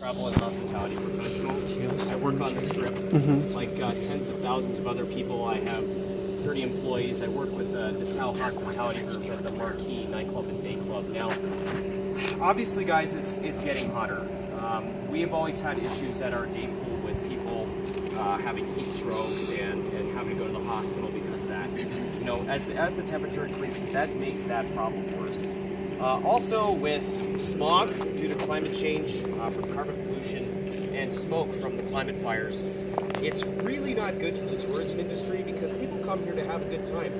travel and hospitality professional. I work on the Strip, like tens of thousands of other people. I have 30 employees. I work with the Tao Hospitality Group at the Marquee nightclub and day club. Now, obviously, guys, it's getting hotter. We have always had issues at our day pool with people having heat strokes and having to go to the hospital because of that. You know, as the temperature increases, that makes that problem worse. Also with smog due to climate change, from carbon pollution, and smoke from the climate fires, it's really not good for the tourism industry because people come here to have a good time.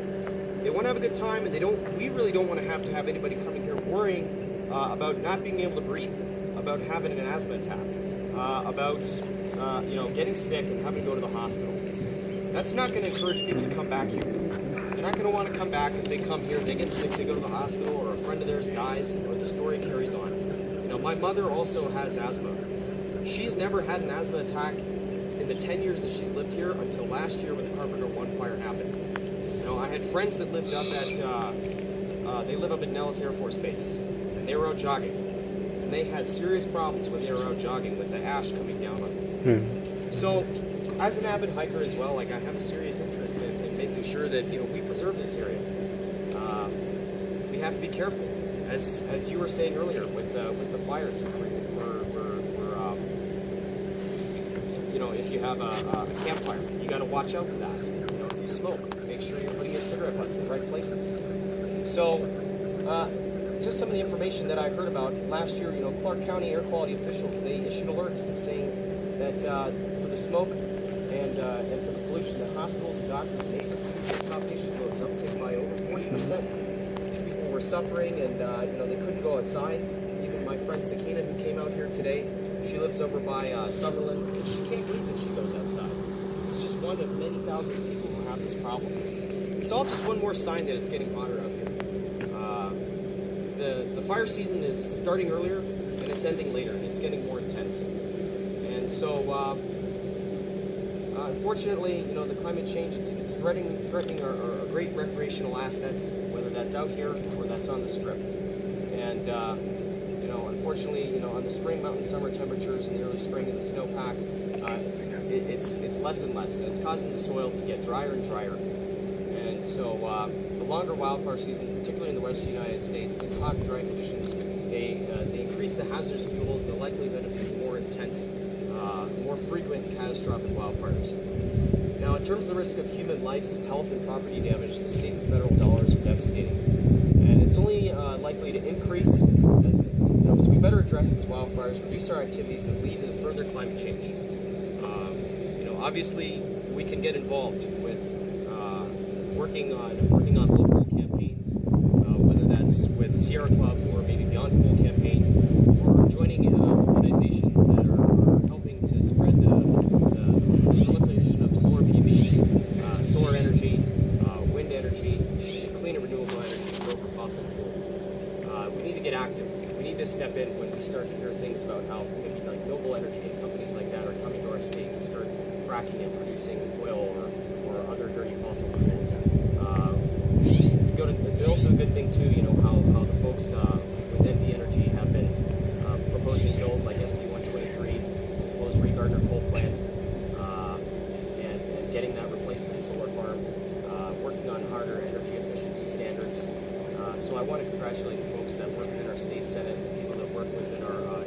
They want to have a good time, and we really don't want to have anybody coming here worrying about not being able to breathe, about having an asthma attack, about getting sick and having to go to the hospital. That's not going to encourage people to come back here. They're not going to want to come back if they come here, they get sick, they go to the hospital, or a friend of theirs dies, or the story carries on. You know, my mother also has asthma. She's never had an asthma attack in the 10 years that she's lived here until last year when the Carpenter 1 fire happened. You know, I had friends that lived up at, they live up at Nellis Air Force Base, and they were out jogging. And they had serious problems when they were out jogging with the ash coming down on them. So, as an avid hiker as well, like I have a serious interest in making sure that we preserve this area. We have to be careful, as you were saying earlier, with the fires. If you have a campfire, you got to watch out for that. You know, if you smoke, make sure you're putting your cigarette butts in the right places. So, just some of the information that I heard about last year. Clark County air quality officials, they issued alerts and saying that for the smoke and for the pollution, that hospitals and doctors and agencies, they saw patient loads uptick by over 40%. People were suffering, and they couldn't go outside. Even my friend Sakina, who came out here today, she lives over by Sutherland, and she can't breathe when she goes outside. It's just one of many thousands of people who have this problem. It's all just one more sign that it's getting hotter out here. The fire season is starting earlier, and it's ending later, and it's getting more intense. And so, unfortunately, the climate change, it's threatening our great recreational assets, whether that's out here or that's on the Strip. And unfortunately, on the spring, mountain, summer temperatures and the early spring and the snowpack, it's less and less, and it's causing the soil to get drier and drier. And so the longer wildfire season, particularly in the western United States, these hot and dry conditions, they increase the hazardous fuels and the likelihood of these more intense, more frequent catastrophic wildfires. Now, in terms of the risk of human life, health, and property damage, the state and federal dollars are devastating. And it's only likely to increase so we better address these wildfires, reduce our activities, and lead to further climate change. Obviously, we can get involved with working on local campaigns, whether that's with Sierra Club or maybe Beyond Coal campaign, or joining organizations that are helping to spread the proliferation of solar PV, solar energy, wind energy, clean and renewable energy over fossil fuels. We need to get active. We need to step in when we start to hear things about how maybe like Noble Energy and companies like that are coming to our state to start fracking and producing oil or other dirty fossil fuels. It's also a good thing too, how the folks with NV Energy have been proposing bills like SB 123 to close Gardner coal plant and getting that replaced with a solar farm, working on harder energy efficiency standards. So I want to congratulate the folks that work within our state senate, and people that work within our